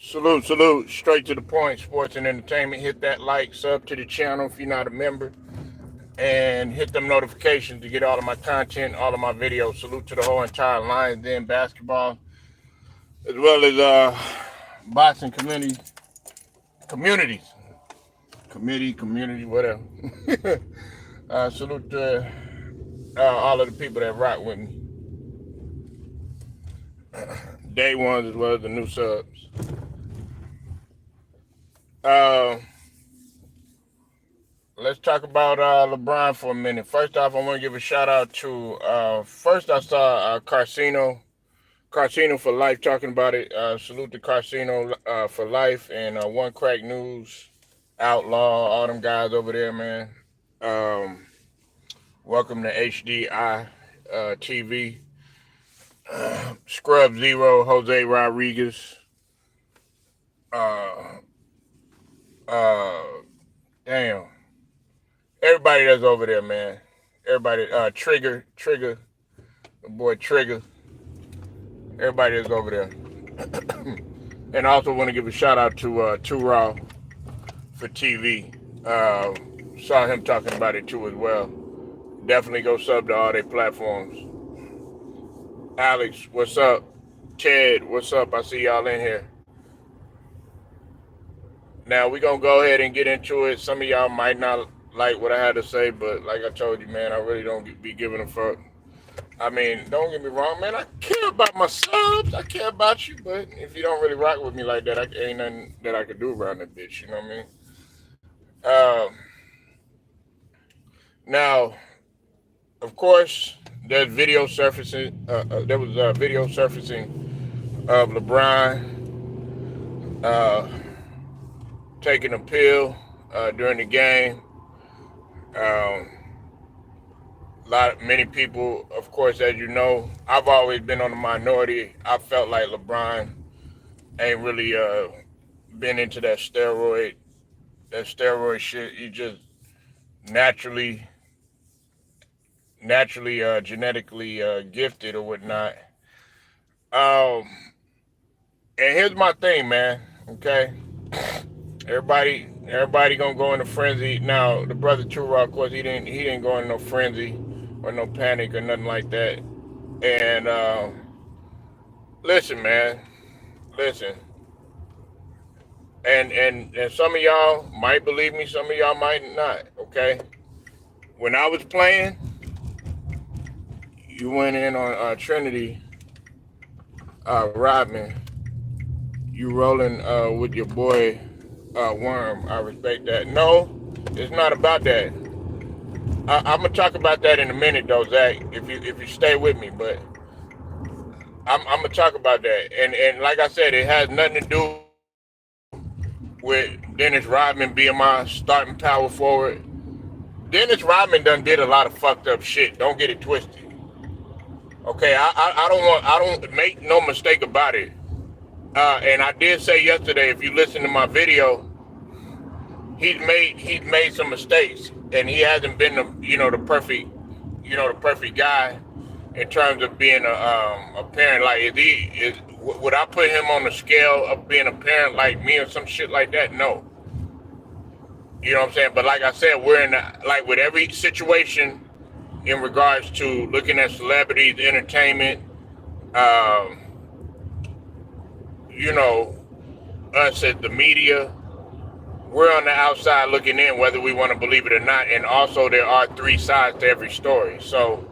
Salute, salute. Straight to the point. Sports and entertainment. Hit that like, sub to the channel if you're not a member, and hit them notifications to get all of my content, all of my videos. Salute to the whole entire Lions Den basketball, as well as boxing communities, community, whatever. Salute to all of the people that rock with me, day ones as well as the new subs. Uh, Let's talk about LeBron for a minute. First off, I want to give a shout out to first I saw Carcino for Life talking about it. Salute to Carcino for Life and One Crack News, Outlaw, all them guys over there, man. Welcome to HDI TV. Scrub Zero, Jose Rodriguez. Damn. Everybody that's over there, man. Everybody, Trigger, the boy Trigger. Everybody that's over there. And I also want to give a shout out to Too Raw for TV. Saw him talking about it too as well. Definitely go sub to all their platforms. Alex, what's up? Ted, what's up? I see y'all in here. Now we're gonna go ahead and get into it. Some of y'all might not like what I had to say, but like I told you, man, I really don't be giving a fuck. I mean, don't get me wrong, man. I care about my subs. I care about you, but if you don't really rock with me like that, ain't nothing that I could do around that bitch. You know what I mean? Now, of course, there's video surfacing. There was video surfacing of LeBron taking a pill during the game. Many people, of course, as you know, I've always been on the minority. I felt like LeBron ain't really been into that steroid shit. He just naturally genetically gifted or whatnot. And here's my thing, man. Okay, everybody gonna go in a frenzy. Now the brother True Rock, of course, he didn't go in no frenzy or no panic or nothing like that. And listen, man, listen. And some of y'all might believe me, some of y'all might not. Okay, when I was playing, you went in on Trinity, Rodman. You rolling with your boy Worm. I respect that. No, it's not about that. I'm gonna talk about that in a minute, though, Zach. If you stay with me, but I'm gonna talk about that. And like I said, it has nothing to do with Dennis Rodman being my starting power forward. Dennis Rodman done did a lot of fucked up shit. Don't get it twisted. Okay, I don't make no mistake about it. And I did say yesterday, if you listen to my video, he's made some mistakes, and he hasn't been the perfect guy in terms of being a parent. Like, would I put him on the scale of being a parent like me or some shit like that? No. You know what I'm saying? But like I said, we're in like with every situation in regards to looking at celebrities, entertainment, us as the media, we're on the outside looking in, whether we want to believe it or not. And also, there are three sides to every story. So,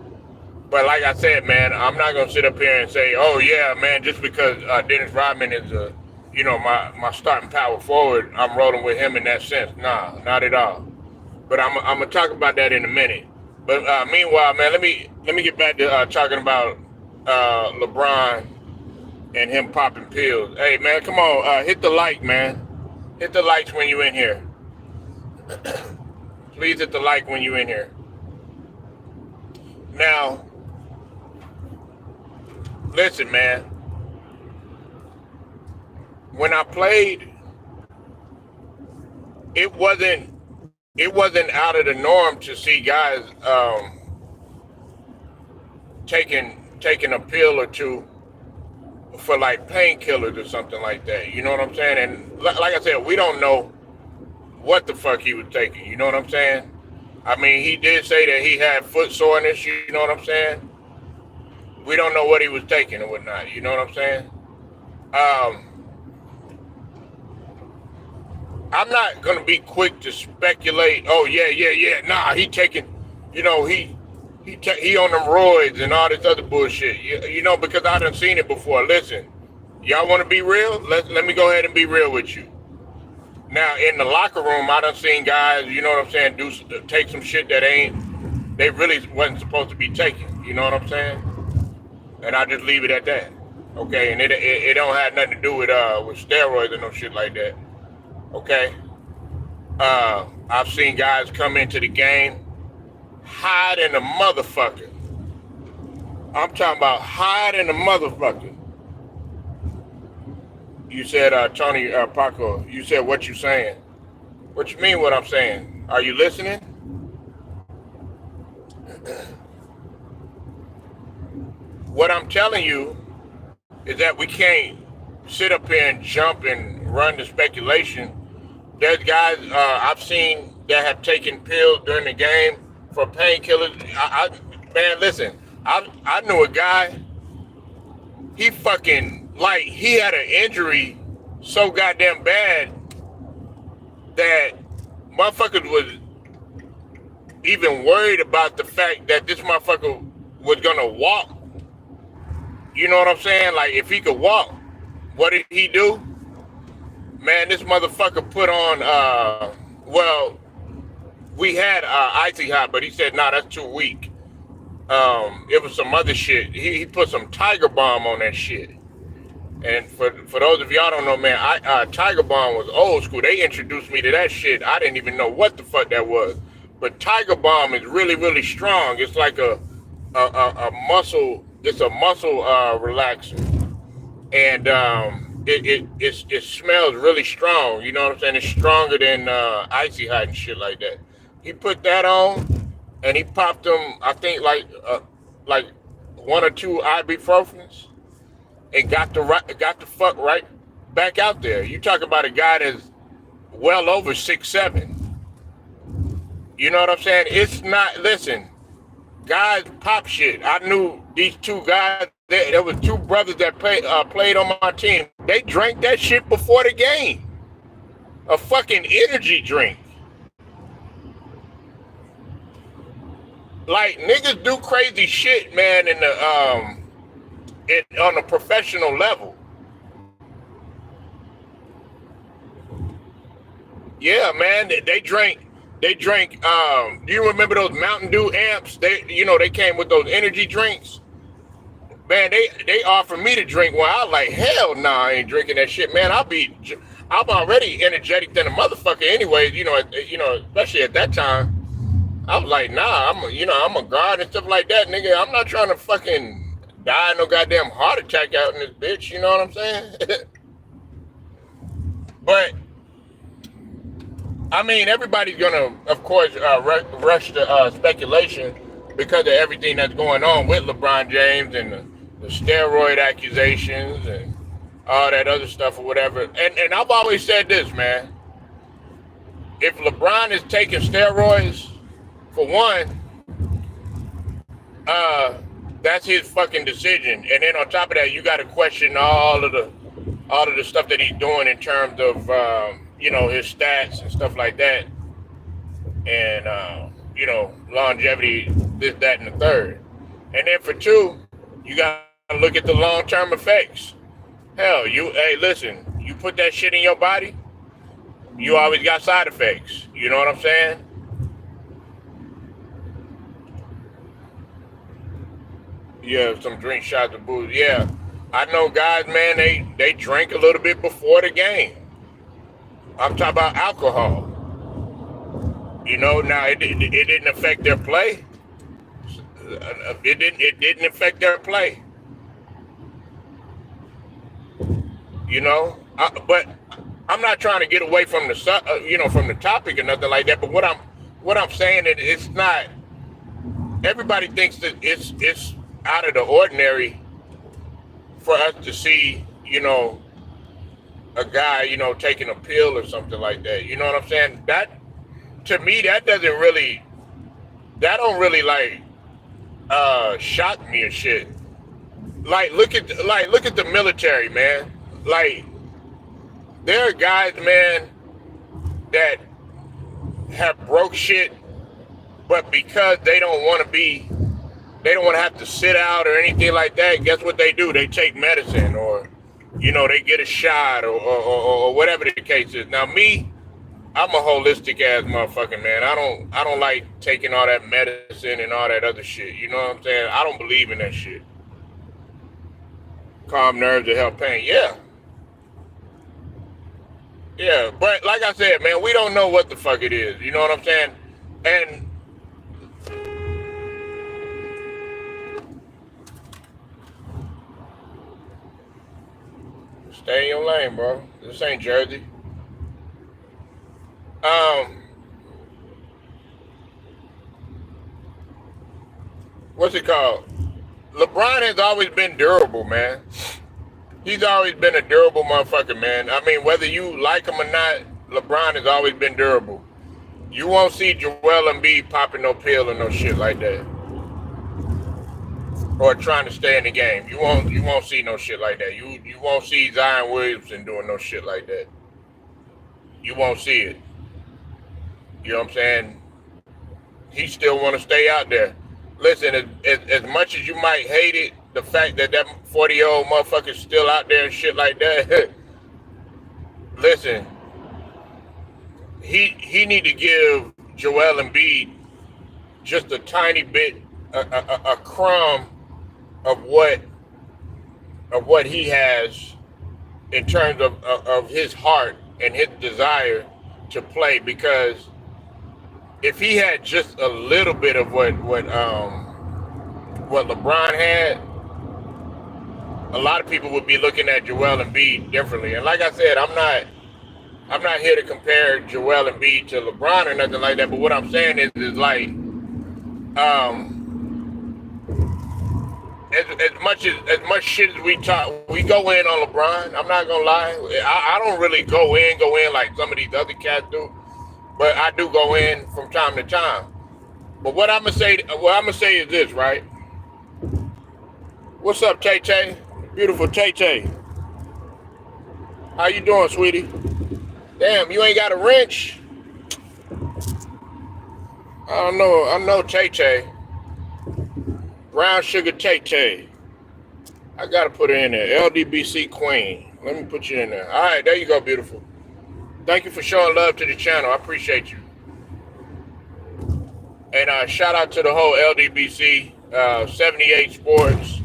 but like I said, man, I'm not gonna sit up here and say, oh yeah, man, just because Dennis Rodman is my starting power forward, I'm rolling with him in that sense. Nah, not at all. But I'm gonna talk about that in a minute. But meanwhile, man, let me get back to talking about LeBron and him popping pills. Hey, man, come on, hit the like, man. Hit the likes when you in here. Please hit the like when you in here. Now, listen, man. When I played, it wasn't out of the norm to see guys taking a pill or two for like painkillers or something like that. You know what I'm saying? And like I said, we don't know what the fuck he was taking. You know what I'm saying? I mean, he did say that he had foot soreness. You know what I'm saying? We don't know what he was taking or whatnot. You know what I'm saying? I'm not gonna be quick to speculate. Oh yeah. Nah, he taking. You know he on them roids and all this other bullshit. You know, because I done seen it before. Listen, y'all want to be real? Let me go ahead and be real with you. Now in the locker room, I done seen guys. You know what I'm saying? Take some shit that they really wasn't supposed to be taking. You know what I'm saying? And I just leave it at that. Okay, and it don't have nothing to do with steroids or no shit like that. Okay. I've seen guys come into the game hide in the motherfucker. I'm talking about hide in the motherfucker. You said, Tony Paco, you said what you saying. What you mean what I'm saying? Are you listening? What I'm telling you is that we can't sit up here and jump and run the speculation. There's guys I've seen that have taken pills during the game for painkillers. Man, listen, I knew a guy, he fucking, like, he had an injury so goddamn bad that motherfuckers was even worried about the fact that this motherfucker was gonna walk. You know what I'm saying? Like, if he could walk, what did he do? Man, this motherfucker put on, well, we had Icy Hot, but he said, nah, that's too weak. It was some other shit. He put some Tiger Balm on that shit. And for those of y'all don't know, man, Tiger Balm was old school. They introduced me to that shit. I didn't even know what the fuck that was. But Tiger Balm is really, really strong. It's like a muscle. It's a muscle relaxer, and it smells really strong. You know what I'm saying? It's stronger than Icy Hot and shit like that. He put that on, and he popped them. I think like 1 or 2 ibuprofens, and got the fuck right back out there. You talk about a guy that's well over 6'7". You know what I'm saying? It's not. Listen, guys pop shit. I knew these 2 guys. There was 2 brothers that played on my team. They drank that shit before the game. A fucking energy drink. Like, niggas do crazy shit, man, in the on a professional level. Yeah, man, they drank. Do you remember those Mountain Dew amps? They came with those energy drinks. Man, they offered me to drink one. I was like, hell nah, I ain't drinking that shit, man. I'm already energetic than a motherfucker anyways, especially at that time. I was like, nah, I'm a guard and stuff like that, nigga. I'm not trying to fucking die no goddamn heart attack out in this bitch, you know what I'm saying? But I mean, everybody's gonna, of course, rush to speculation because of everything that's going on with LeBron James and the steroid accusations and all that other stuff or whatever. And I've always said this, man. If LeBron is taking steroids, for one, that's his fucking decision. And then on top of that, you got to question all of the stuff that he's doing in terms of his stats and stuff like that, and longevity, this, that, and the third. And then for 2, you got to look at the long-term effects. Hell, listen, you put that shit in your body, you always got side effects. You know what I'm saying? Yeah, some drink shots of booze. Yeah, I know guys, man, they drink a little bit before the game. I'm talking about alcohol. Now it didn't affect their play. It didn't affect their play. But I'm not trying to get away from from the topic or nothing like that. But what I'm saying is, it's not. Everybody thinks that it's out of the ordinary for us to see, a guy, taking a pill or something like that. You know what I'm saying? That, to me, that don't really like shock me or shit. Like look at the military, man. Like there are guys, man, that have broke shit, but because they don't want to have to sit out or anything like that. Guess what they do? They take medicine, or they get a shot, or whatever the case is. Now me, I'm a holistic ass motherfucker, man. I don't like taking all that medicine and all that other shit. You know what I'm saying? I don't believe in that shit. Calm nerves to help pain. Yeah. Yeah, but like I said, man, we don't know what the fuck it is. You know what I'm saying? And stay in your lane, bro. This ain't Jersey. What's it called? LeBron has always been durable, man. He's always been a durable motherfucker, man. I mean, whether you like him or not, LeBron has always been durable. You won't see Joel Embiid popping no pill or no shit like that, or trying to stay in the game. You won't see no shit like that. You won't see Zion Williamson doing no shit like that. You won't see it. You know what I'm saying? He still want to stay out there. Listen, as much as you might hate it, the fact that 40-year-old motherfucker's still out there and shit like that, listen, he need to give Joel Embiid just a tiny bit, a crumb of what he has in terms of his heart and his desire to play, because if he had just a little bit of what LeBron had, a lot of people would be looking at Joel Embiid differently. And like I said, I'm not here to compare Joel Embiid to LeBron or nothing like that. But what I'm saying is like, as much shit as we talk, we go in on LeBron. I'm not gonna lie, I don't really go in like some of these other cats do. But I do go in from time to time. But what I'm gonna say is this, right? What's up, Tay Tay? Beautiful Tay Tay. How you doing, sweetie? Damn, you ain't got a wrench? I don't know. I know Tay Tay. Brown Sugar Tay Tay. I gotta put her in there. LDBC Queen. Let me put you in there. All right, there you go, beautiful. Thank you for showing love to the channel. I appreciate you. And shout out to the whole LDBC, 78 Sports,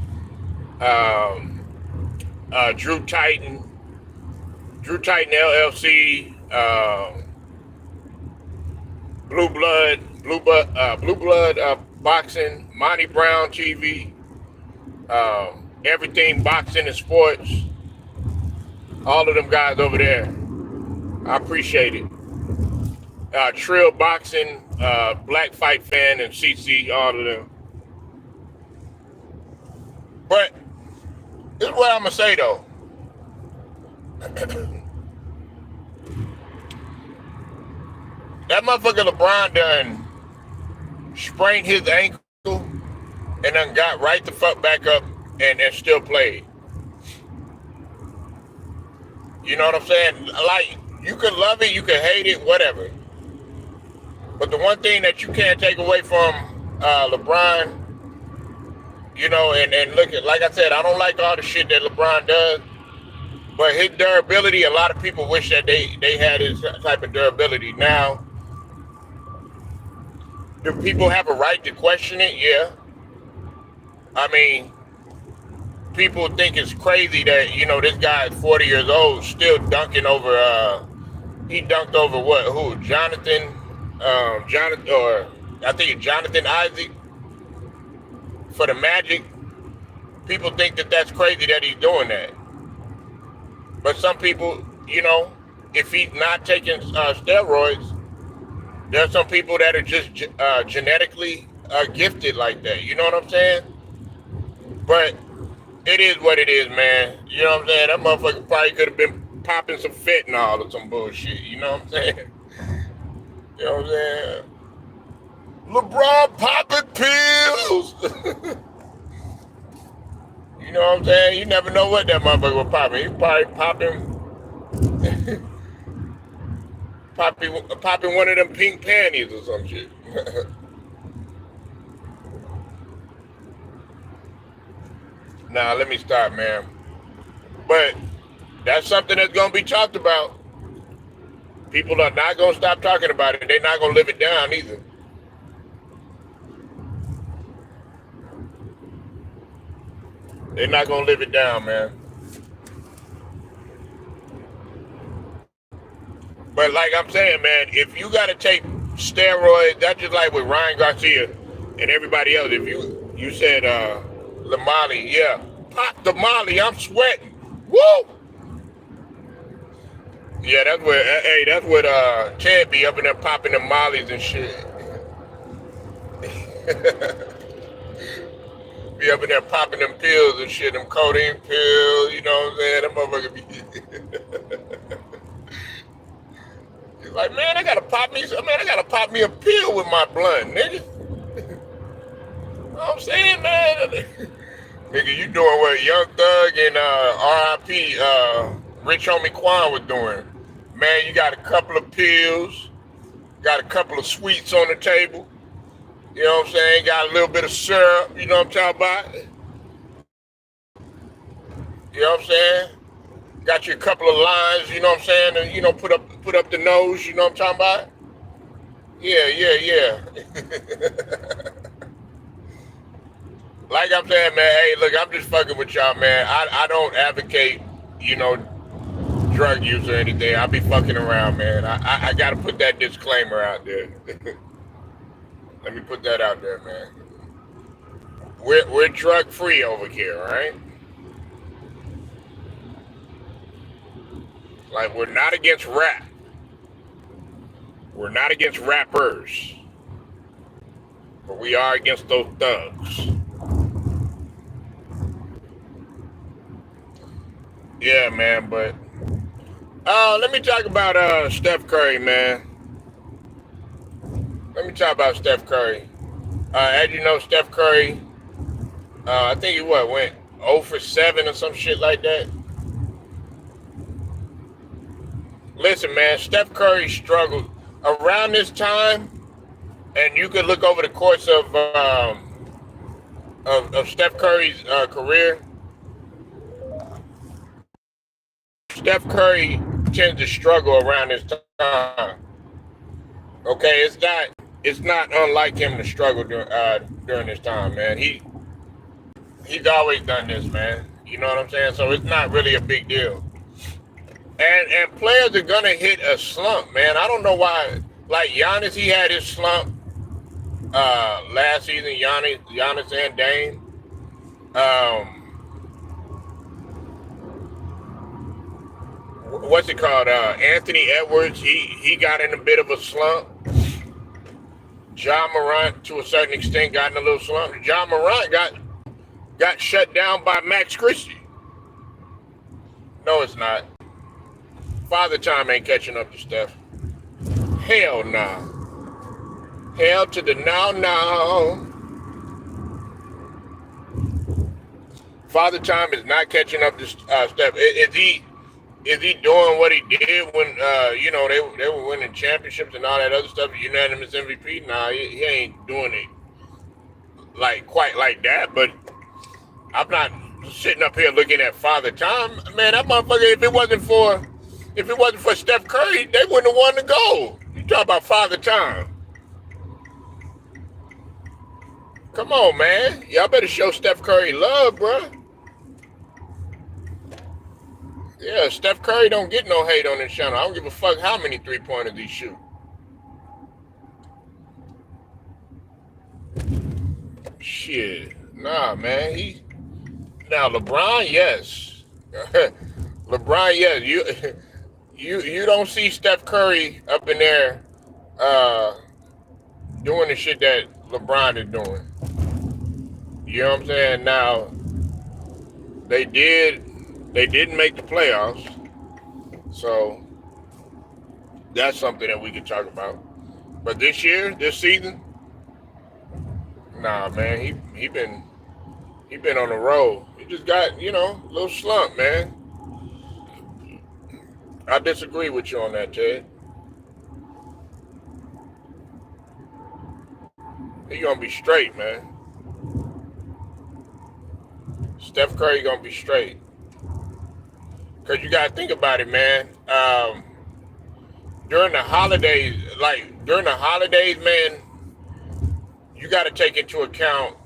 Drew Titan LLC, Blue Blood Boxing, Monty Brown TV, everything boxing and sports. All of them guys over there. I appreciate it. Trill Boxing, Black Fight Fan, and CC, all of them. But this is what I'm gonna say though. That motherfucker LeBron done sprained his ankle and then got right the fuck back up and still played. You know what I'm saying? Like, you can love it, you can hate it, whatever. But the one thing that you can't take away from LeBron, and look at, like I said, I don't like all the shit that LeBron does, but his durability, a lot of people wish that they had his type of durability. Now, do people have a right to question it? Yeah. I mean, people think it's crazy that, this guy is 40 years old, still dunking over, he dunked over who? Jonathan, or I think it's Jonathan Isaac for the Magic. People think that that's crazy that he's doing that. But some people, if he's not taking steroids, there are some people that are just genetically gifted like that. You know what I'm saying? But It is what it is, man. You know what I'm saying? That motherfucker probably could have been popping some fentanyl or some bullshit. You know what I'm saying? You know what I'm saying? LeBron popping pills. You know what I'm saying? You never know what that motherfucker was popping. He probably popping one of them pink panties or some shit. Nah, let me stop, man. But that's something that's gonna be talked about. People are not gonna stop talking about it. They're not gonna live it down either. They're not gonna live it down, man. But like I'm saying, man, if you gotta take steroids, that's just like with Ryan Garcia and everybody else. If you said the Molly, yeah, pop the Molly, I'm sweating. Woo! Yeah, that's what. Hey, that's what. Ted be up in there popping the Mollies and shit. Be up in there popping them pills and shit, them codeine pills. You know what I'm saying? That motherfucker be. He's like, man, I gotta pop me. Man, I gotta pop me a pill with my blunt, nigga. You know what I'm saying, man? Nigga, you doing what Young Thug and R.I.P. Rich Homie Quan was doing. Man, you got a couple of pills, got a couple of sweets on the table. You know what I'm saying? Got a little bit of syrup, you know what I'm talking about? You know what I'm saying? Got you a couple of lines, you know what I'm saying? And, you know, put up the nose, you know what I'm talking about? Yeah, yeah, yeah. Like I'm saying, man, hey, look, I'm just fucking with y'all, man. I don't advocate, you know, drug use or anything. I be fucking around, man. I gotta put that disclaimer out there. Let me put that out there, man. We're drug free over here, right? Like we're not against rap. We're not against rappers. But we are against those thugs. Yeah, man, but let me talk about Steph Curry, man. Let me talk about Steph Curry. As you know, Steph Curry, I think he went 0 for 7 or some shit like that. Listen, man, Steph Curry struggled around this time, and you could look over the course of Steph Curry's career. Steph Curry tends to struggle around this time. Okay, it's not unlike him to struggle during this time, man. He's always done this, man. You know what I'm saying? So it's not really a big deal. And players are gonna hit a slump, man. I don't know why. Like Giannis, he had his slump last season. Giannis and Dame. What's it called? Anthony Edwards. He got in a bit of a slump. John Morant, to a certain extent, got in a little slump. John Morant got shut down by Max Christie. No, it's not. Father Time ain't catching up to Steph. Hell no. Nah. Hell to the no. Father Time is not catching up to Steph. Is he doing what he did when you know they were winning championships and all that other stuff? Unanimous MVP? Nah, he ain't doing it like quite like that. But I'm not sitting up here looking at Father Time. Man, that motherfucker. If it wasn't for Steph Curry, they wouldn't have won the gold. You talk about Father Time. Come on, man. Y'all better show Steph Curry love, bro. Yeah, Steph Curry don't get no hate on this channel. I don't give a fuck how many three-pointers he shoot. Shit. Nah, man. Now LeBron, yes. LeBron, yes. You don't see Steph Curry up in there doing the shit that LeBron is doing. You know what I'm saying? Now, They did. They didn't make the playoffs, so that's something that we could talk about. But this year, this season, nah, man, he been on the road. He just got a little slump, man. I disagree with you on that, Ted. He gonna be straight, man. Steph Curry gonna be straight. Cause you gotta think about it, man. During the holidays, man, you gotta take into account,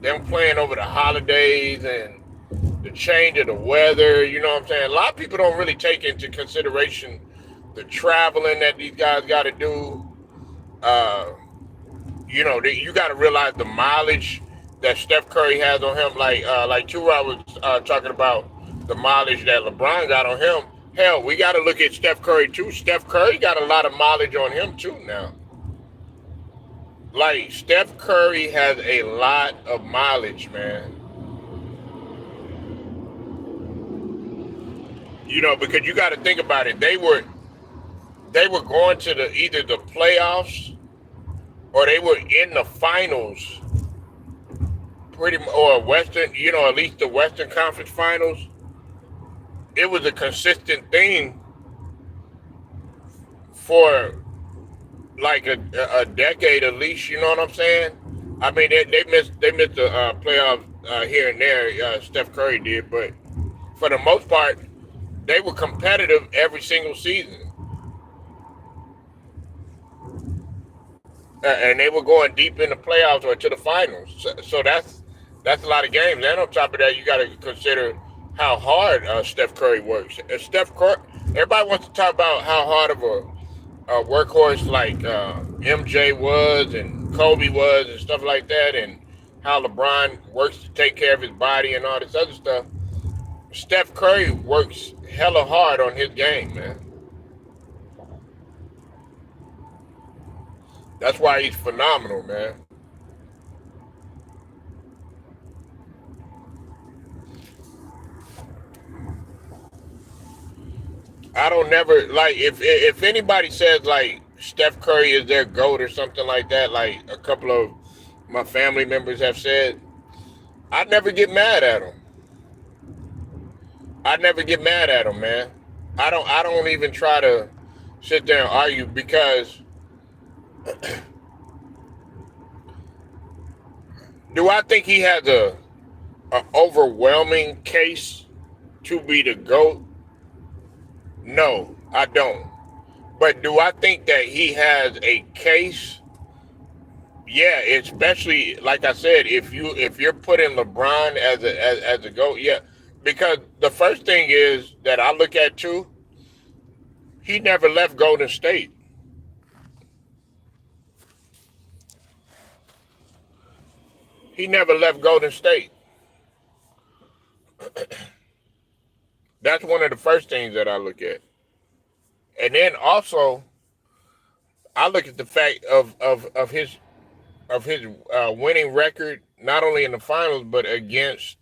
them playing over the holidays and the change of the weather. You know what I'm saying? A lot of people don't really take into consideration the traveling that these guys got to do. Uh, you got to realize the mileage that Steph Curry has on him. Like Tura was talking about the mileage that LeBron got on him. Hell, we got to look at Steph Curry too. Steph Curry got a lot of mileage on him too now. Like Steph Curry has a lot of mileage, man. Because you got to think about it. They were going to either the playoffs or they were in the finals, or Western, at least the Western Conference Finals. It was a consistent thing for like a decade at least. You know what I'm saying? I mean, they missed the playoffs here and there. Steph Curry did, but for the most part, they were competitive every single season. And they were going deep in the playoffs or to the finals. So that's a lot of games. And on top of that, you got to consider how hard Steph Curry works. Steph Curry, everybody wants to talk about how hard of a workhorse like MJ was and Kobe was and stuff like that, and how LeBron works to take care of his body and all this other stuff. Steph Curry works hella hard on his game, man. That's why he's phenomenal, man. I don't never like if anybody says like Steph Curry is their GOAT or something like that, like a couple of my family members have said, I never get mad at them. I never get mad at them, man. I don't even try to sit there and argue because do I think he has a overwhelming case to be the GOAT? No, I don't. But do I think that he has a case? Yeah, especially like I said, if you're putting LeBron as a GOAT, yeah. Because the first thing is that I look at too, he never left Golden State. He never left Golden State. That's one of the first things that I look at. And then also I look at the fact of his winning record, not only in the finals but against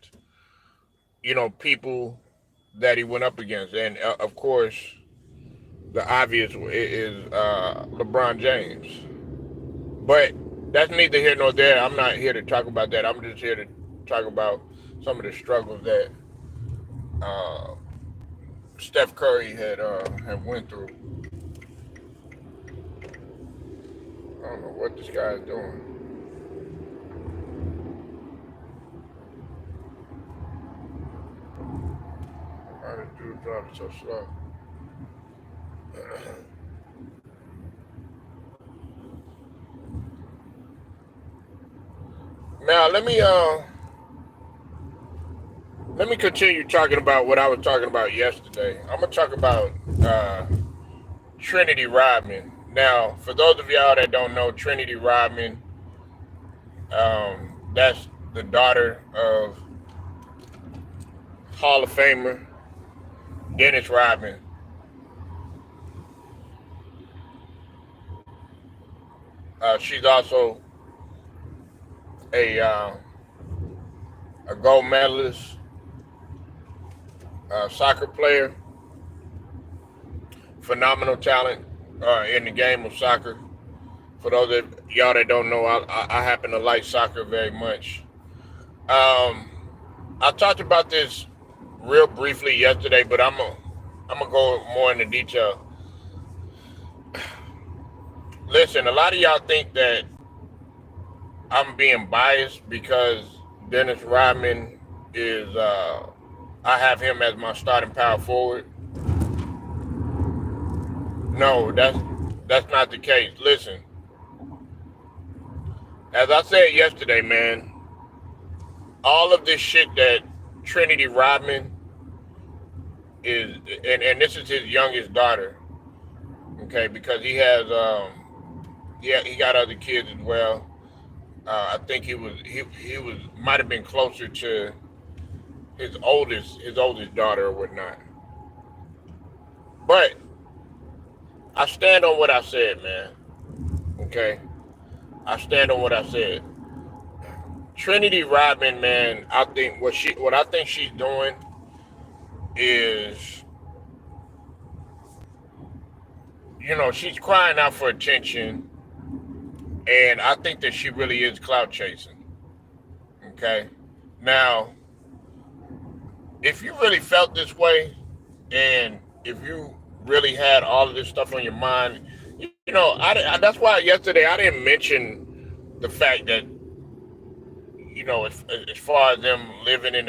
people that he went up against, and of course the obvious is LeBron James. But that's neither here nor there. I'm not here to talk about that. I'm just here to talk about some of the struggles that uh, Steph Curry had went through. I don't know what this guy is doing. Why this dude driving so slow? Now let me continue talking about what I was talking about yesterday. I'm gonna talk about uh, Trinity Rodman. Now, for those of y'all that don't know, Trinity Rodman, that's the daughter of Hall of Famer Dennis Rodman. She's also a a gold medalist, soccer player, phenomenal talent in the game of soccer. For those of y'all that don't know, I happen to like soccer very much. Um, I talked about this real briefly yesterday, but I'm gonna go more into detail. Listen, a lot of y'all think that I'm being biased because Dennis Rodman is I have him as my starting power forward. No, that's not the case. Listen, as I said yesterday, man, all of this shit that Trinity Rodman is, and this is his youngest daughter, okay, because he has yeah, he got other kids as well. I think he was might have been closer to his oldest daughter or whatnot. But I stand on what I said, man. Okay, I stand on what I said. Trinity Rodman, man, I think what I think she's doing is, she's crying out for attention, and I think that she really is clout chasing. Okay, now if you really felt this way, and if you really had all of this stuff on your mind, that's why yesterday I didn't mention the fact that as far as them living in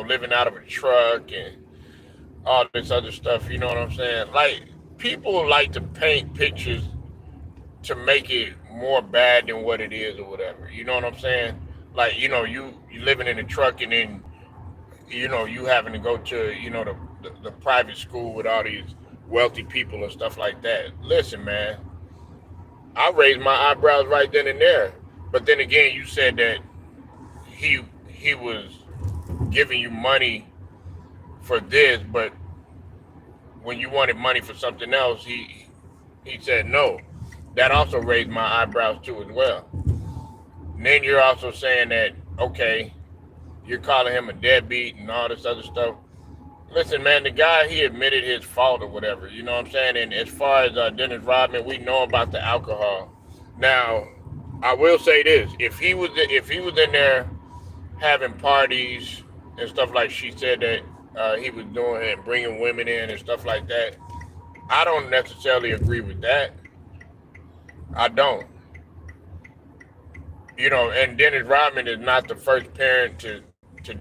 living out of a truck and all this other stuff. You know what I'm saying? Like, people like to paint pictures to make it more bad than what it is or whatever. You know what I'm saying? Like, you living in a truck, and then you having to go to the private school with all these wealthy people and stuff like that. Listen, man, I raised my eyebrows right then and there. But then again, you said that he was giving you money for this, but when you wanted money for something else, he said no. That also raised my eyebrows too as well. And then you're also saying that, okay, you're calling him a deadbeat and all this other stuff. Listen, man, the guy, he admitted his fault or whatever. You know what I'm saying? And as far as Dennis Rodman, we know about the alcohol. Now, I will say this: if he was in there having parties and stuff like she said that he was doing, and bringing women in and stuff like that, I don't necessarily agree with that. I don't. And Dennis Rodman is not the first parent to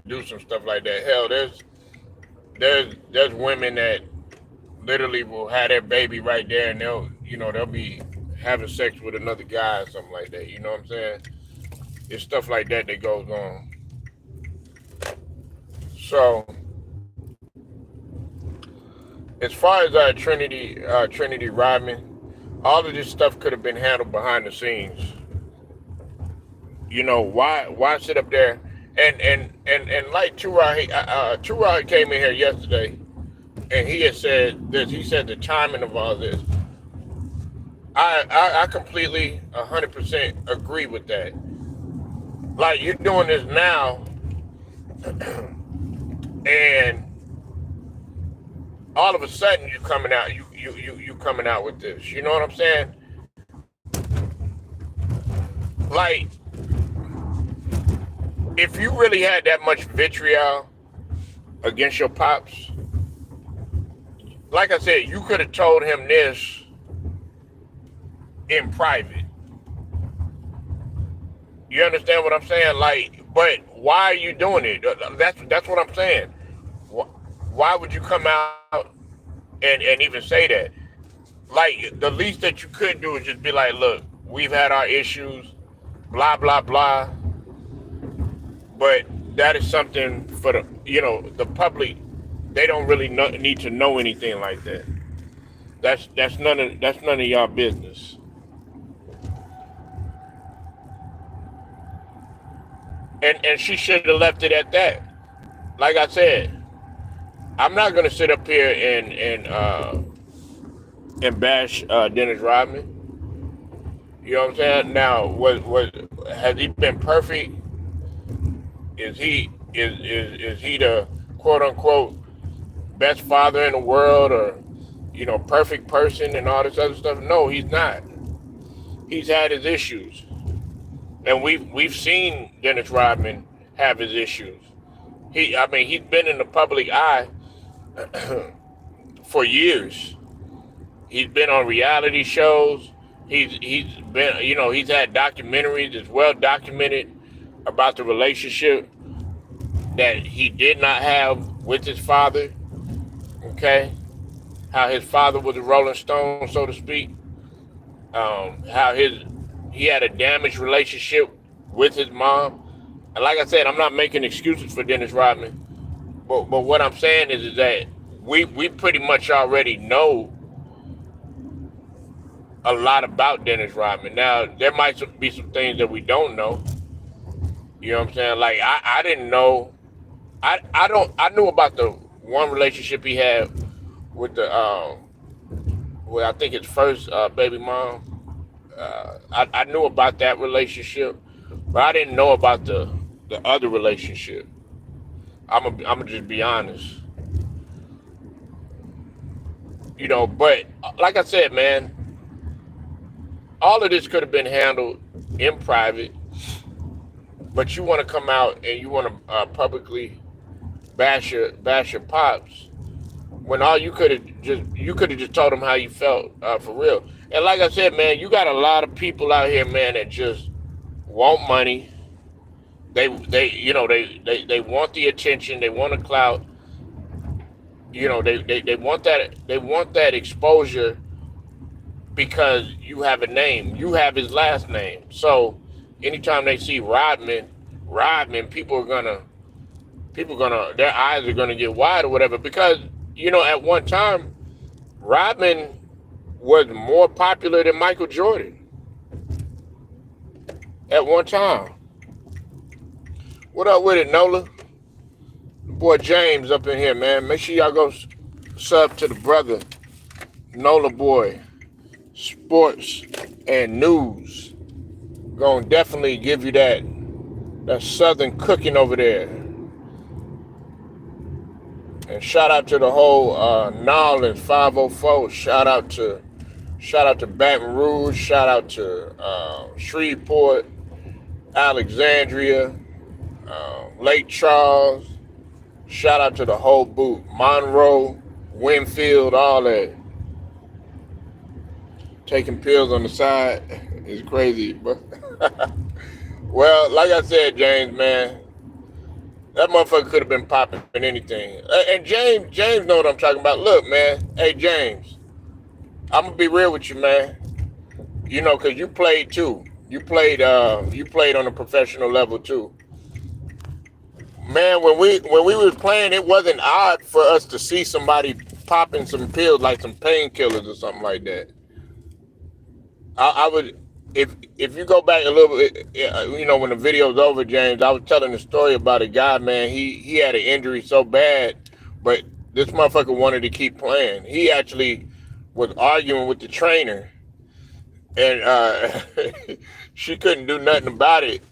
do some stuff like that. Hell, there's women that literally will have their baby right there, and they'll be having sex with another guy or something like that. You know what I'm saying? It's stuff like that goes on. So as far as Trinity Rodman, all of this stuff could have been handled behind the scenes. Why sit up there and like Turah came in here yesterday, and he had said this. He said the timing of all this. I completely 100% agree with that. Like, you're doing this now, and all of a sudden you coming out with this. You know what I'm saying? Like, if you really had that much vitriol against your pops, like I said, you could have told him this in private. You understand what I'm saying? Like, but why are you doing it? That's what I'm saying. Why would you come out and even say that? Like, the least that you could do is just be like, look, we've had our issues, blah blah blah. But that is something for the public. They don't really need to know anything like that. That's none of y'all business. And she should have left it at that. Like I said, I'm not gonna sit up here and bash Dennis Rodman. You know what I'm saying? Now, was has he been perfect? Is he the quote unquote best father in the world, or perfect person and all this other stuff? No, he's not. He's had his issues, and we've seen Dennis Rodman have his issues. I mean, he's been in the public eye for years. He's been on reality shows. He's been, he's had documentaries. It's well documented about the relationship that he did not have with his father. Okay, how his father was a Rolling Stone, so to speak. How he had a damaged relationship with his mom. And like I said, I'm not making excuses for Dennis Rodman, but what I'm saying is that we pretty much already know a lot about Dennis Rodman. Now there might be some things that we don't know. You know what I'm saying? Like I didn't know. I knew about the one relationship he had with the well, I think his first baby mom. I knew about that relationship, but I didn't know about the other relationship. I'm just be honest, But like I said, man, all of this could have been handled in private, but you want to come out and you want to publicly bash your pops when all you could have just told them how you felt for real. And like I said, man, you got a lot of people out here, man, that just want money. They want the attention. They want the clout. They want that exposure because you have a name. You have his last name. So anytime they see Rodman, people are gonna their eyes are gonna get wide or whatever, because at one time Rodman was more popular than Michael Jordan. At one time. What up with it, Nola? Boy James up in here, man. Make sure y'all go sub to the brother Nola Boy. Sports and news. Gonna definitely give you that southern cooking over there. And shout out to the whole Nolans 504. Shout out to Baton Rouge. Shout out to Shreveport, Alexandria, Lake Charles. Shout out to the whole Bout, Monroe, Winfield, all that. Taking pills on the side is crazy, but well, like I said, James, man, that motherfucker could have been popping anything. And James know what I'm talking about. Look, man, hey James, I'm gonna be real with you, man. Cause you played too. You played on a professional level too. Man, when we was playing, it wasn't odd for us to see somebody popping some pills, like some painkillers or something like that. I would, if you go back a little bit, when the video's over, James, I was telling the story about a guy, man. He had an injury so bad, but this motherfucker wanted to keep playing. He actually was arguing with the trainer, and she couldn't do nothing about it.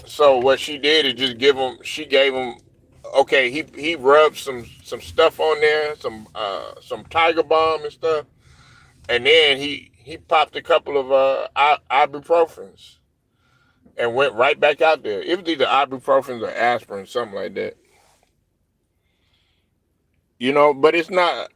So what she did is just she gave him, okay, he rubbed some stuff on there, some Tiger Balm and stuff, and then he popped a couple of ibuprofens and went right back out there. It was either ibuprofens or aspirin, something like that. But it's not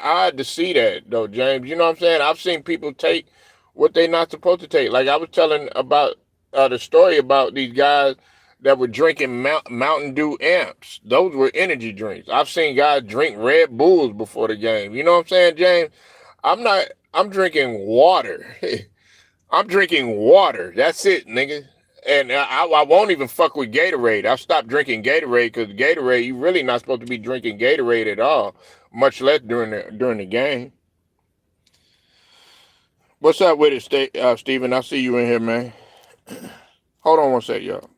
odd to see that though, James. You know what I'm saying? I've seen people take what they're not supposed to take. Like I was telling about the story about these guys that were drinking Mountain Dew Amps. Those were energy drinks. I've seen guys drink Red Bulls before the game. You know what I'm saying, James? I'm drinking water. I'm drinking water. That's it, nigga. And I won't even fuck with Gatorade. I've stopped drinking Gatorade because Gatorade, you really not supposed to be drinking Gatorade at all, much less during the game. What's up with it, Steven? I see you in here, man. Hold on one sec, y'all.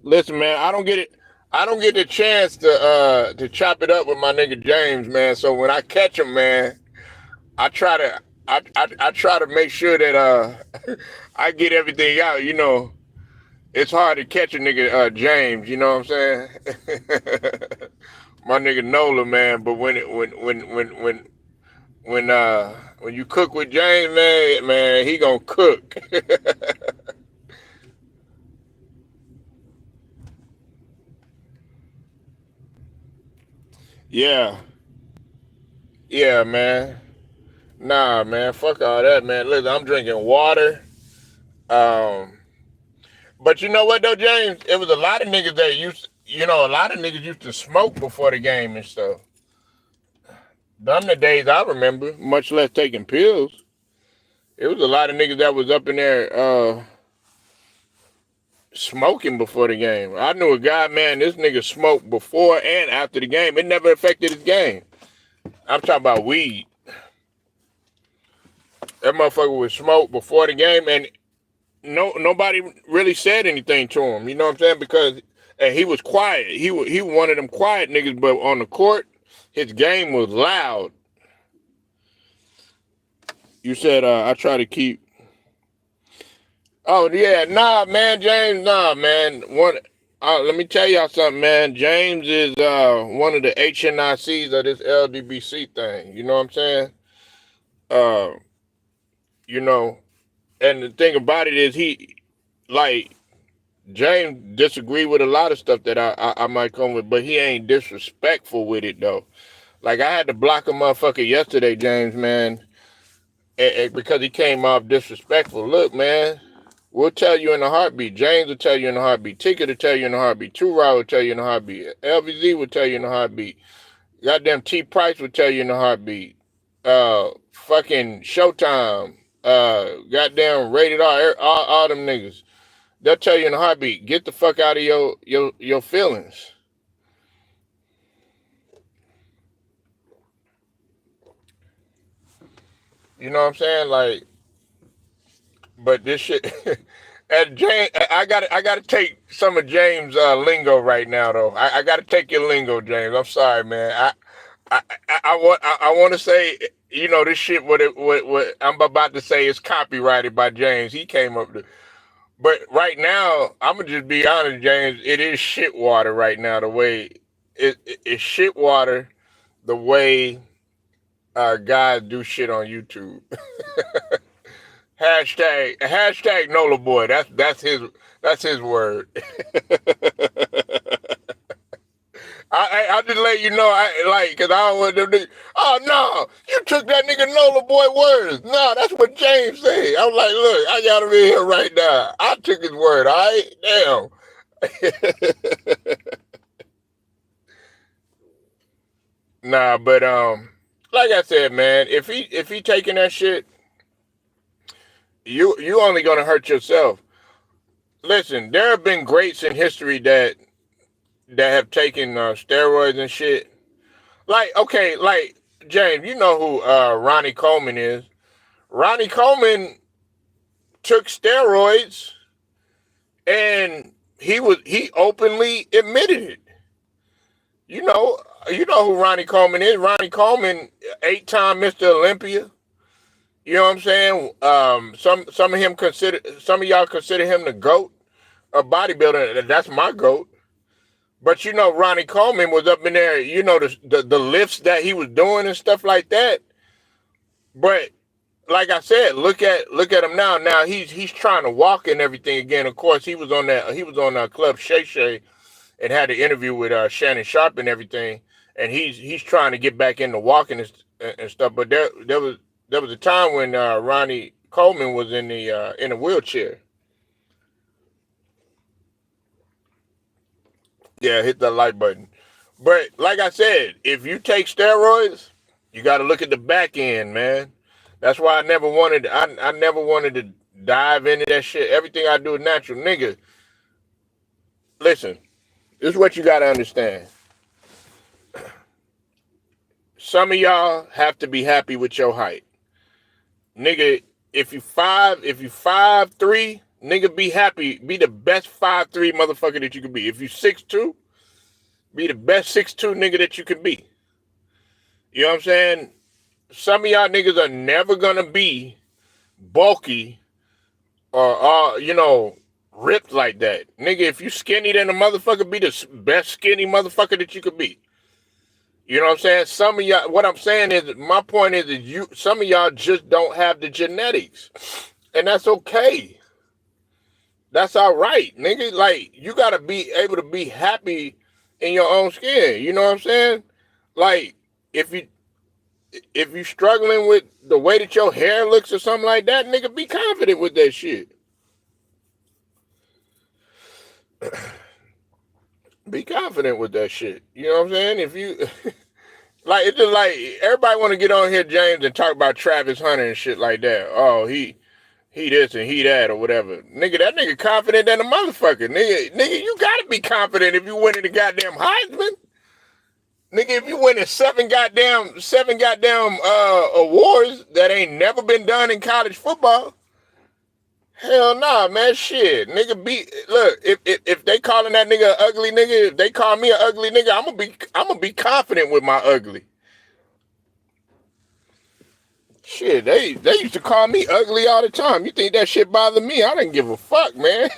Listen, man, I don't get the chance to chop it up with my nigga James, man. So when I catch him, man, I try I try to make sure that I get everything out. It's hard to catch a nigga James. You know what I'm saying? My nigga Nola, man. But when you cook with James, man, he gonna cook. Yeah, yeah, man. Nah, man, fuck all that, man. Listen, I'm drinking water. Um, but you know what though, James? It was a lot of niggas that a lot of niggas used to smoke before the game and stuff. Them the days I remember, much less taking pills. It was a lot of niggas that was up in there smoking before the game. I knew a guy, man, this nigga smoked before and after the game. It never affected his game. I'm talking about weed. That motherfucker would smoke before the game, and nobody really said anything to him. You know what I'm saying? Because he was quiet. He was one of them quiet niggas, but on the court, his game was loud. You said I try to keep. Oh yeah, nah, man, James, nah, man. Let me tell y'all something, man. James is one of the HNICs of this LDBC thing. You know what I'm saying? Uh, you know, and the thing about it is like James disagree with a lot of stuff that I might come with, but he ain't disrespectful with it though. Like I had to block a motherfucker yesterday, James, man, because he came off disrespectful. Look, man, we'll tell you in a heartbeat. James will tell you in a heartbeat. Ticket will tell you in a heartbeat. Two Rod will tell you in a heartbeat. LVZ will tell you in a heartbeat. Goddamn T Price will tell you in a heartbeat. Fucking Showtime. Goddamn Rated R. All them niggas. They'll tell you in a heartbeat. Get the fuck out of your feelings. You know what I'm saying? Like, but this shit. And James, I gotta take some of James' lingo right now, though. I gotta take your lingo, James. I'm sorry, man. I want to say, this shit. What I'm about to say is copyrighted by James. He came up with. But right now, I'm gonna just be honest, James. It is shit water right now. The way it's shit water. The way guys do shit on YouTube. Hashtag Nola boy. That's his word. I just let you know, cause I don't want them to. Oh no, you took that nigga Nola boy words. No, that's what James said. I was like, look, I got him in here right now. I took his word. All right, damn. Nah, but like I said, man, if he taking that shit, you only gonna hurt yourself. Listen, there have been greats in history that have taken steroids and shit. Like, okay, like James, you know who Ronnie Coleman is. Ronnie Coleman took steroids and he openly admitted it. You know, who Ronnie Coleman is. Ronnie Coleman, 8-time Mr. Olympia. You know what I'm saying? Some of y'all consider him the GOAT of bodybuilding. That's my GOAT. But Ronnie Coleman was up in there, the lifts that he was doing and stuff like that. But like I said, look at him now. Now he's trying to walk and everything again. Of course, he was on Club Shay Shay and had an interview with Shannon Sharp and everything. And he's trying to get back into walking and stuff. But there was a time when Ronnie Coleman was in a wheelchair. Yeah, hit that like button. But like I said, if you take steroids, you got to look at the back end, man. That's why I never wanted. I never wanted to dive into that shit. Everything I do is natural, nigga. Listen, this is what you got to understand. Some of y'all have to be happy with your height, nigga. If you 5'3", nigga, be happy. Be the best 5'3" motherfucker that you can be. If you 6'2", be the best 6'2" nigga that you can be. You know what I'm saying? some of y'all niggas are never gonna be bulky or ripped like that. Nigga, if you skinny, then a motherfucker be the best skinny motherfucker that you could be. You know what I'm saying? Some of y'all, what I'm saying is, my point is some of y'all just don't have the genetics. And that's okay. That's all right, nigga. Like, you gotta be able to be happy in your own skin. You know what I'm saying? Like, if you struggling with the way that your hair looks or something like that, nigga, be confident with that shit. Be confident with that shit. You know what I'm saying? If you like, it's just like everybody want to get on here, James, and talk about Travis Hunter and shit like that. Oh, he this and he that or whatever. Nigga, that nigga confident than a motherfucker. Nigga, you gotta be confident if you win in the goddamn Heisman. Nigga, if you winning seven goddamn awards that ain't never been done in college football, hell nah, man, shit. Nigga, look, if they calling that nigga an ugly nigga, if they call me an ugly nigga, I'm gonna be confident with my ugly. Shit, they used to call me ugly all the time. You think that shit bothered me? I didn't give a fuck, man.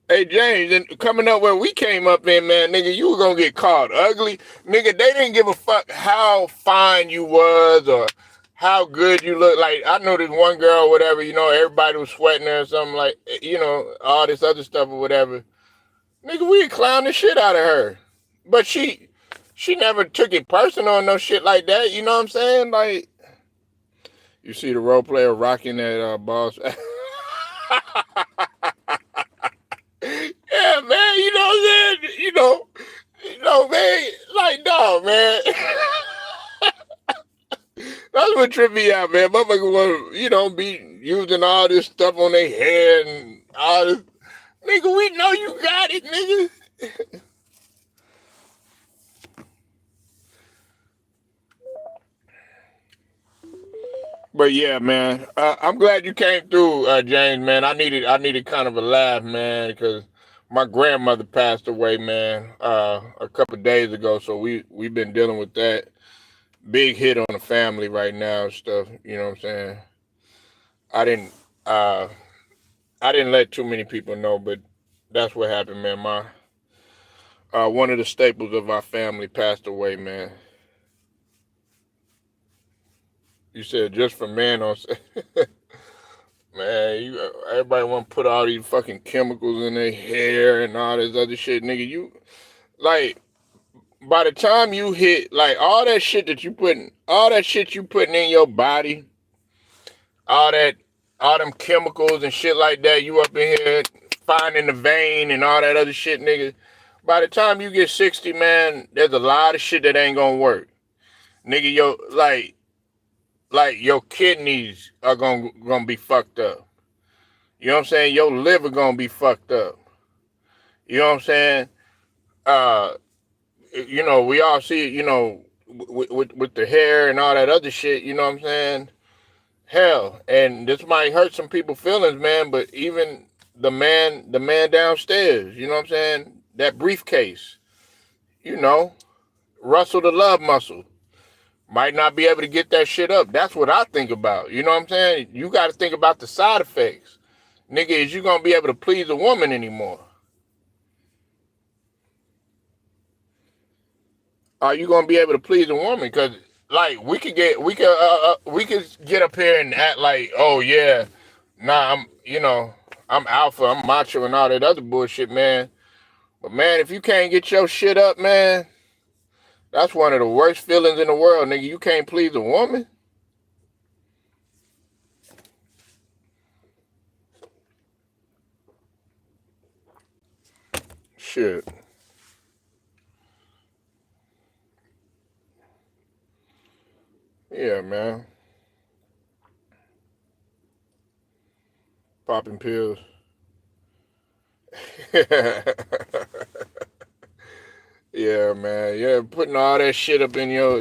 Hey, James, and coming up where we came up in, man, nigga, you were gonna get called ugly. Nigga, they didn't give a fuck how fine you was or how good you look. Like, I know this one girl or whatever, everybody was sweating her or something, like, all this other stuff or whatever. Nigga, we clown the shit out of her. But she never took it personal or no shit like that, you know what I'm saying? Like, you see the role player rocking that boss. Yeah, man, you know what I'm saying? Man, like, dog, man. That's what tripped me out, man. Motherfuckers want to, be using all this stuff on their hair and all this. Nigga, we know you got it, nigga. But yeah, man, I'm glad you came through, James, man. I needed kind of a laugh, man, because my grandmother passed away, man, a couple of days ago. So we've been dealing with that big hit on the family right now and stuff. You know what I'm saying? I didn't let too many people know, but that's what happened, man. My one of the staples of our family passed away, man. You said just for man on. Man, everybody want to put all these fucking chemicals in their hair and all this other shit, nigga. Like, by the time you hit, like, all that shit you putting in your body, all them chemicals and shit like that, you up in here finding the vein and all that other shit, nigga. By the time you get 60, man, there's a lot of shit that ain't gonna work. Nigga, like your kidneys are gonna be fucked up. You know what I'm saying? Your liver gonna be fucked up. You know what I'm saying? We all see it, with the hair and all that other shit, you know what I'm saying? Hell, and this might hurt some people's feelings, man, but even the man downstairs, you know what I'm saying? That briefcase, Russell the love muscle. Might not be able to get that shit up. That's what I think about. You know what I'm saying? You got to think about the side effects. Nigga, is you going to be able to please a woman anymore? Are you going to be able to please a woman? Because, like, we could get up here and act like, oh, yeah, nah, I'm alpha, I'm macho and all that other bullshit, man. But, man, if you can't get your shit up, man, that's one of the worst feelings in the world, nigga. You can't please a woman? Shit. Yeah, man. Popping pills. Yeah, man. Yeah, putting all that shit up in your,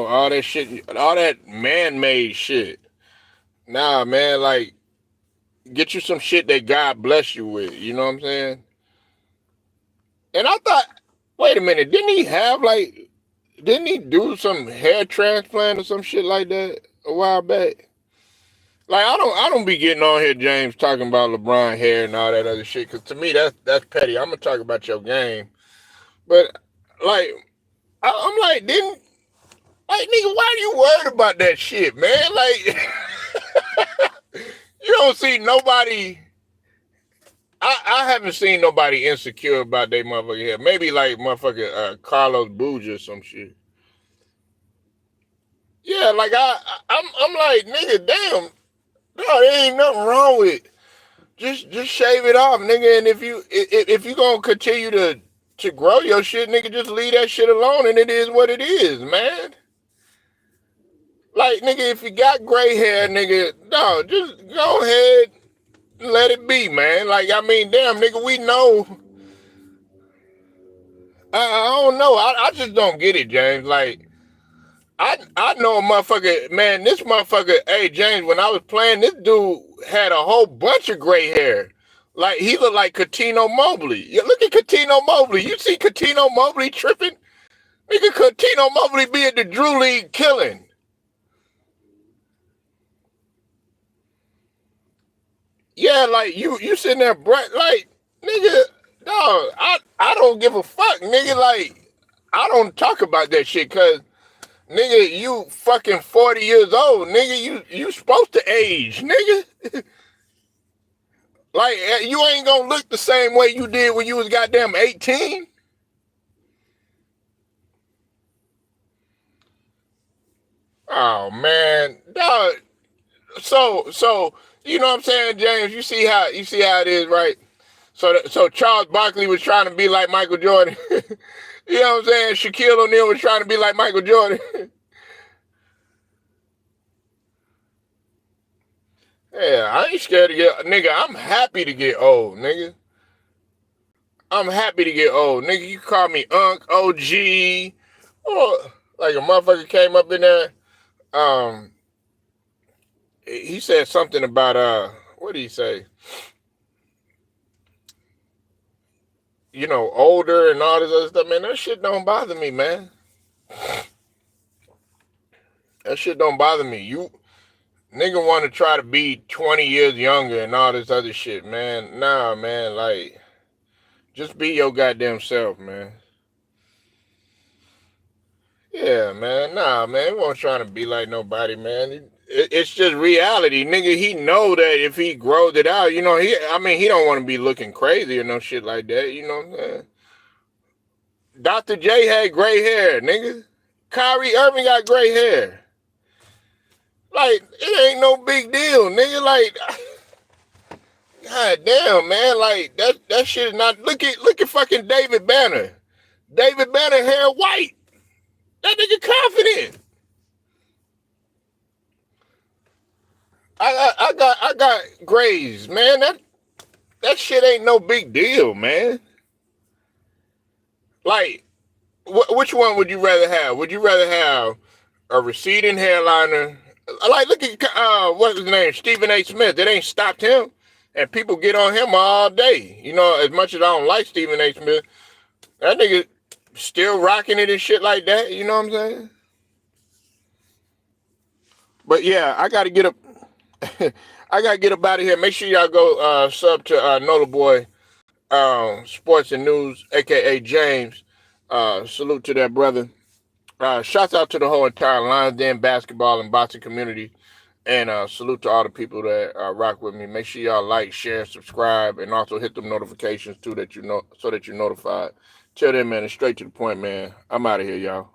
all that shit, all that man-made shit. Nah, man, like, get you some shit that God bless you with. You know what I'm saying? And I thought, wait a minute, didn't he have, like, didn't he do some hair transplant or some shit like that a while back? Like I don't be getting on here, James, talking about LeBron hair and all that other shit. Cause to me that's petty. I'm gonna talk about your game, but like I'm like, didn't like nigga, why are you worried about that shit, man? Like you don't see nobody. I haven't seen nobody insecure about their motherfucking hair. Maybe like motherfucking Carlos Bougie or some shit. Yeah, like I'm like, nigga, damn, no, there ain't nothing wrong with it. Just shave it off, nigga. And if you gonna continue to grow your shit, nigga, just leave that shit alone. And it is what it is, man. Like, nigga, if you got gray hair, nigga, no, just go ahead and let it be, man. Like, I mean, damn, nigga, we know. I don't know. I just don't get it, James. Like, I know a motherfucker, man, this motherfucker, hey, James, when I was playing, this dude had a whole bunch of gray hair. Like, he looked like Catino Mobley. Yeah, look at Catino Mobley. You see Catino Mobley tripping? Nigga, Catino Mobley be at the Drew League killing. Yeah, like, you sitting there, like, nigga, dog, I don't give a fuck, nigga. Like, I don't talk about that shit, because nigga, you fucking 40 years old, nigga. You supposed to age, nigga. Like, you ain't gonna look the same way you did when you was goddamn 18. Oh man, dog. So you know what I'm saying, James? You see how it is, right? So Charles Barkley was trying to be like Michael Jordan. You know what I'm saying? Shaquille O'Neal was trying to be like Michael Jordan. Yeah, I ain't scared to get, nigga. I'm happy to get old, nigga. I'm happy to get old, nigga. You call me Unc, OG, or like a motherfucker came up in there. Um, he said something about what did he say? You know, older and all this other stuff, man. That shit don't bother me, man. That shit don't bother me. You nigga want to try to be 20 years younger and all this other shit, man. Nah, man. Like, just be your goddamn self, man. Yeah, man. Nah, man. We won't trying to be like nobody, man. It's just reality, nigga. He know that if he grows it out, you know, he don't want to be looking crazy or no shit like that. You know what I'm saying? Dr. J had gray hair, nigga. Kyrie Irving got gray hair. Like, it ain't no big deal, nigga. Like, god damn, man. Like, that shit is not. Look at fucking David Banner. David Banner hair white. That nigga confident. I got grays, man. That shit ain't no big deal, man. Like, which one would you rather have? Would you rather have a receding hairliner? Like, look at what's his name, Stephen A. Smith. It ain't stopped him, and people get on him all day. You know, as much as I don't like Stephen A. Smith, that nigga still rocking it and shit like that. You know what I'm saying? But yeah, I gotta get up. I gotta get up out of here. Make sure y'all go sub to Nola Boy Sports and News, aka James. Salute to that brother. Shouts out to the whole entire Lions Den basketball and boxing community. And salute to all the people that rock with me. Make sure y'all like, share, subscribe, and also hit them notifications too, that you know, so that you're notified. Till then, man, it's straight to the point, man. I'm out of here, y'all.